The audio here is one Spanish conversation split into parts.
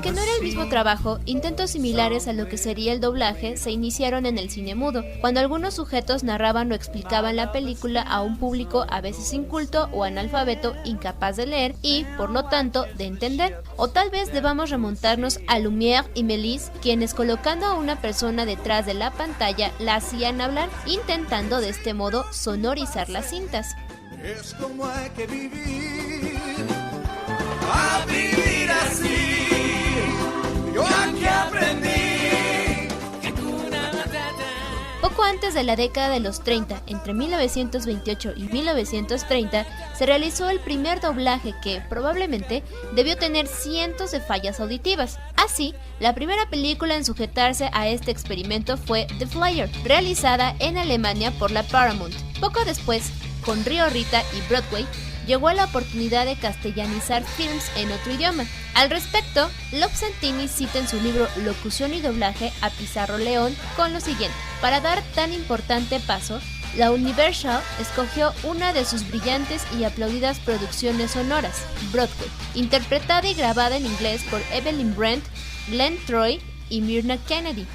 Aunque no era el mismo trabajo, intentos similares a lo que sería el doblaje se iniciaron en el cine mudo, cuando algunos sujetos narraban o explicaban la película a un público a veces inculto o analfabeto, incapaz de leer y, por lo tanto, de entender. O tal vez debamos remontarnos a Lumière y Méliès, quienes colocando a una persona detrás de la pantalla la hacían hablar, intentando de este modo sonorizar las cintas. Es como hay que vivir, a vivir así. Yo aquí aprendí. Poco antes de la década de los 30, entre 1928 y 1930, se realizó el primer doblaje que, probablemente, debió tener cientos de fallas auditivas. Así, la primera película en sujetarse a este experimento fue The Flyer, realizada en Alemania por la Paramount. Poco después, con Río Rita y Broadway, llegó la oportunidad de castellanizar films en otro idioma. Al respecto, Lob Santini cita en su libro Locución y doblaje a Pizarro León con lo siguiente: para dar tan importante paso, la Universal escogió una de sus brillantes y aplaudidas producciones sonoras, Broadway, interpretada y grabada en inglés por Evelyn Brent, Glenn Troy y Myrna Kennedy.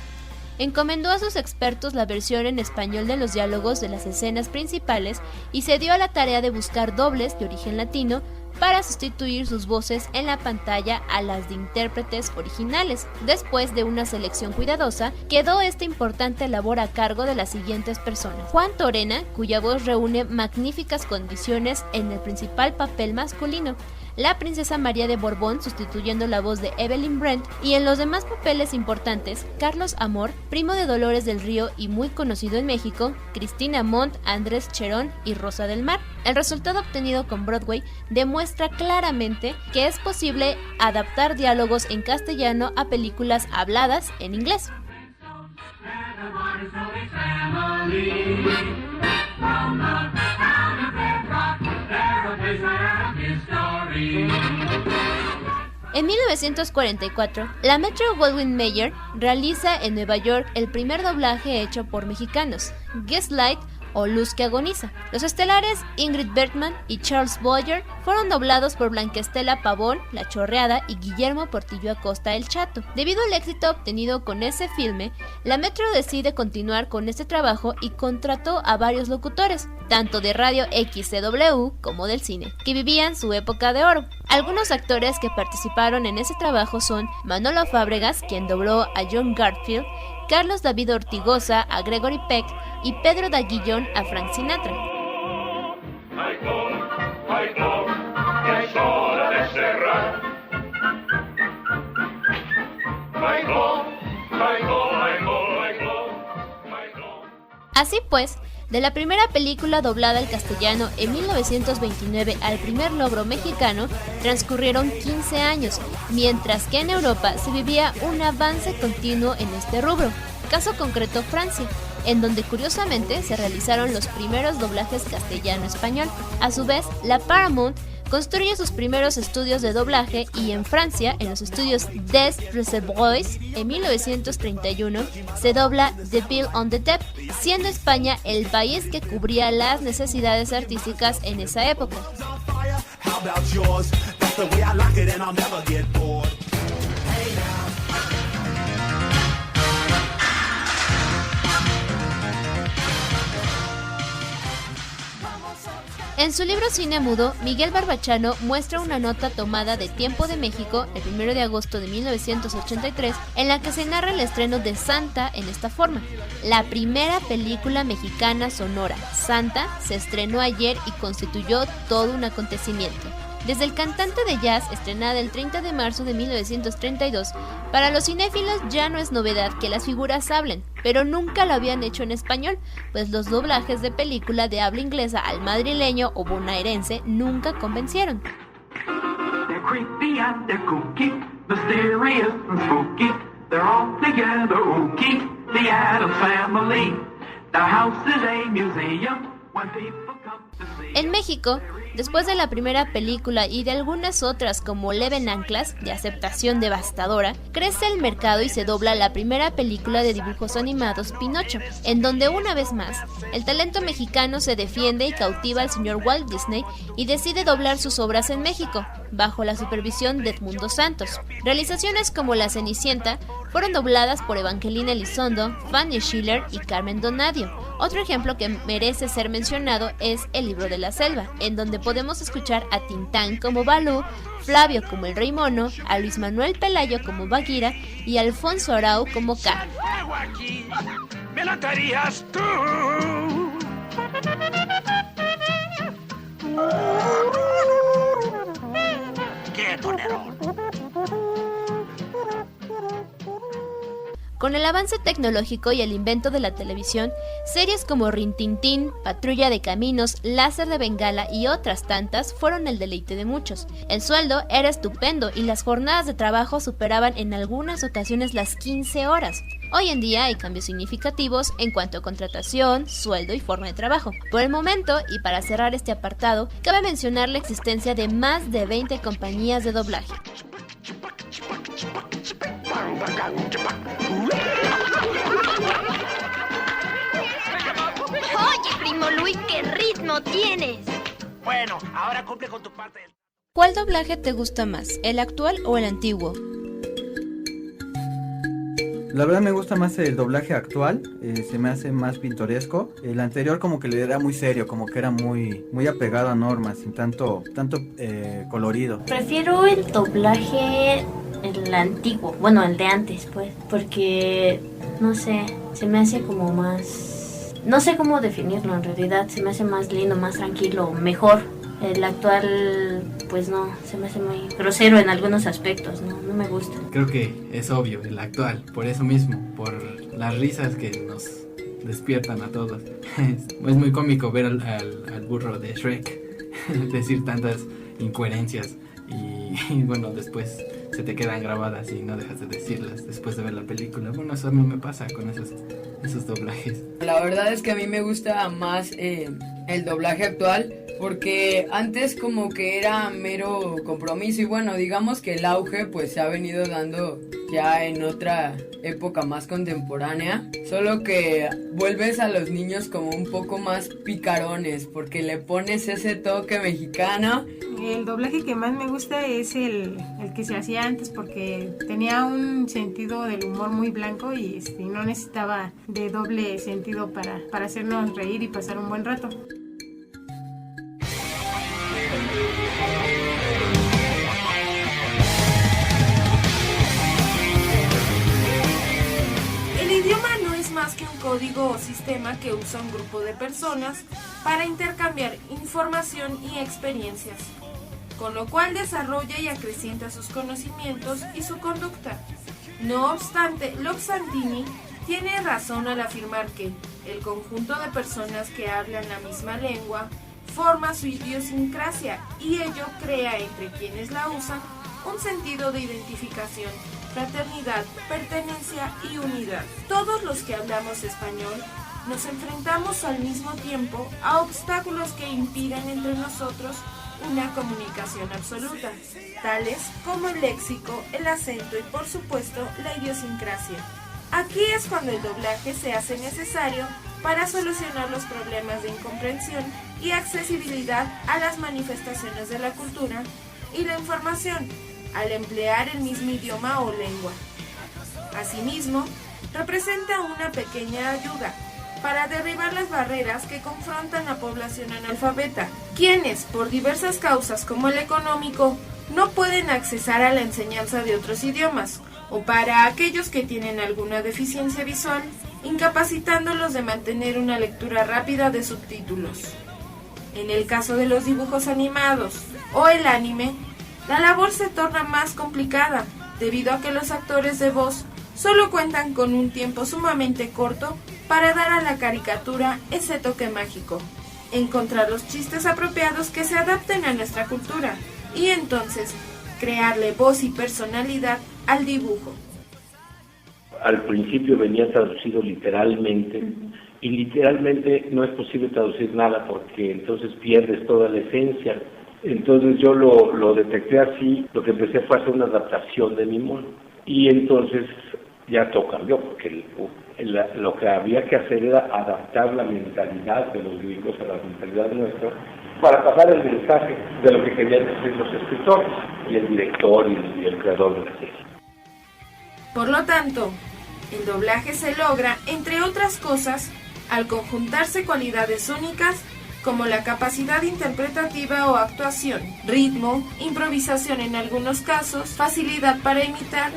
Encomendó a sus expertos la versión en español de los diálogos de las escenas principales y se dio a la tarea de buscar dobles de origen latino para sustituir sus voces en la pantalla a las de intérpretes originales. Después de una selección cuidadosa, quedó esta importante labor a cargo de las siguientes personas: Juan Torena, cuya voz reúne magníficas condiciones en el principal papel masculino; la princesa María de Borbón, sustituyendo la voz de Evelyn Brent; y en los demás papeles importantes, Carlos Amor, primo de Dolores del Río y muy conocido en México, Cristina Montt, Andrés Cherón y Rosa del Mar. El resultado obtenido con Broadway demuestra claramente que es posible adaptar diálogos en castellano a películas habladas en inglés. En 1944, la Metro-Goldwyn-Mayer realiza en Nueva York el primer doblaje hecho por mexicanos, Gaslight o Luz que agoniza. Los estelares Ingrid Bergman y Charles Boyer fueron doblados por Blanquestela Pavón, La Chorreada, y Guillermo Portillo Acosta, El Chato. Debido al éxito obtenido con ese filme, la Metro decide continuar con este trabajo y contrató a varios locutores, tanto de radio XCW como del cine, que vivían su época de oro. Algunos actores que participaron en ese trabajo son Manolo Fábregas, quien dobló a John Garfield, Carlos David Ortigoza a Gregory Peck y Pedro Daguillón a Frank Sinatra. Así pues, de la primera película doblada al castellano en 1929 al primer logro mexicano, transcurrieron 15 años, mientras que en Europa se vivía un avance continuo en este rubro. Caso concreto Francia, en donde curiosamente se realizaron los primeros doblajes castellano-español. A su vez, la Paramount construye sus primeros estudios de doblaje y en Francia, en los estudios des Reservoirs, en 1931, se dobla The Bill on the Depp, siendo España el país que cubría las necesidades artísticas en esa época. En su libro Cine Mudo, Miguel Barbachano muestra una nota tomada de Tiempo de México, el 1 de agosto de 1983, en la que se narra el estreno de Santa en esta forma: la primera película mexicana sonora, Santa, se estrenó ayer y constituyó todo un acontecimiento. Desde El cantante de jazz, estrenada el 30 de marzo de 1932, para los cinéfilos ya no es novedad que las figuras hablen, pero nunca lo habían hecho en español, pues los doblajes de película de habla inglesa al madrileño o bonaerense nunca convencieron. They're creepy and they're kooky, mysterious and spooky. They're all together ooky, the Addams Family. The house is a museum. En México, después de la primera película y de algunas otras como Leven Anclas, de aceptación devastadora, crece el mercado y se dobla la primera película de dibujos animados, Pinocho, en donde una vez más, el talento mexicano se defiende y cautiva al señor Walt Disney y decide doblar sus obras en México, bajo la supervisión de Edmundo Santos. Realizaciones como La Cenicienta fueron dobladas por Evangelina Elizondo, Fanny Schiller y Carmen Donadio. Otro ejemplo que merece ser mencionado es El Libro de la Selva, en donde podemos escuchar a Tintán como Balú, Flavio como el Rey Mono, a Luis Manuel Pelayo como Bagheera y a Alfonso Arau como Kaa. ¡Me notarías tú! ¡Quieto, Nerón! Con el avance tecnológico y el invento de la televisión, series como Rin Tin Tin, Patrulla de Caminos, Láser de Bengala y otras tantas fueron el deleite de muchos. El sueldo era estupendo y las jornadas de trabajo superaban en algunas ocasiones las 15 horas. Hoy en día hay cambios significativos en cuanto a contratación, sueldo y forma de trabajo. Por el momento, y para cerrar este apartado, cabe mencionar la existencia de más de 20 compañías de doblaje. Oye, primo Luis, ¿qué ritmo tienes? Bueno, ahora cumple con tu parte. ¿Cuál doblaje te gusta más, el actual o el antiguo? La verdad me gusta más el doblaje actual, se me hace más pintoresco. El anterior como que le era muy serio, como que era muy apegado a normas, sin tanto colorido. Prefiero el doblaje, el antiguo, bueno, el de antes, pues, porque, no sé, se me hace como más... No sé cómo definirlo en realidad, se me hace más lindo, más tranquilo, mejor. El actual, pues no, se me hace muy grosero en algunos aspectos, no me gusta. Creo que es obvio, el actual, por eso mismo, por las risas que nos despiertan a todos. Es muy cómico ver al burro de Shrek decir tantas incoherencias y bueno, después se te quedan grabadas y no dejas de decirlas después de ver la película. Bueno, eso a mí me pasa con esos doblajes. La verdad es que a mí me gusta más el doblaje actual, porque antes como que era mero compromiso y bueno, digamos que el auge pues se ha venido dando ya en otra época más contemporánea, solo que vuelves a los niños como un poco más picarones porque le pones ese toque mexicano. El doblaje que más me gusta es el que se hacía antes porque tenía un sentido del humor muy blanco y no necesitaba de doble sentido para hacernos reír y pasar un buen rato. El idioma no es más que un código o sistema que usa un grupo de personas para intercambiar información y experiencias, con lo cual desarrolla y acrecienta sus conocimientos y su conducta. No obstante, Loxandini tiene razón al afirmar que el conjunto de personas que hablan la misma lengua forma su idiosincrasia y ello crea entre quienes la usan un sentido de identificación, fraternidad, pertenencia y unidad. Todos los que hablamos español nos enfrentamos al mismo tiempo a obstáculos que impiden entre nosotros una comunicación absoluta, tales como el léxico, el acento y por supuesto la idiosincrasia. Aquí es cuando el doblaje se hace necesario para solucionar los problemas de incomprensión y accesibilidad a las manifestaciones de la cultura y la información, al emplear el mismo idioma o lengua. Asimismo, representa una pequeña ayuda para derribar las barreras que confrontan a la población analfabeta, quienes, por diversas causas como el económico, no pueden accesar a la enseñanza de otros idiomas, o para aquellos que tienen alguna deficiencia visual, incapacitándolos de mantener una lectura rápida de subtítulos. En el caso de los dibujos animados o el anime, la labor se torna más complicada, debido a que los actores de voz solo cuentan con un tiempo sumamente corto para dar a la caricatura ese toque mágico, encontrar los chistes apropiados que se adapten a nuestra cultura y entonces crearle voz y personalidad al dibujo. Al principio venía traducido literalmente y literalmente no es posible traducir nada porque entonces pierdes toda la esencia. Entonces yo lo detecté así, lo que empecé fue a hacer una adaptación de mi mono. Y entonces ya todo cambió, porque lo que había que hacer era adaptar la mentalidad de los gringos a la mentalidad nuestra, para pasar el mensaje de lo que querían decir los escritores, y el director y el creador de la serie. Por lo tanto, el doblaje se logra, entre otras cosas, al conjuntarse cualidades únicas como la capacidad interpretativa o actuación, ritmo, improvisación en algunos casos, facilidad para imitar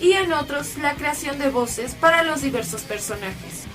y en otros la creación de voces para los diversos personajes.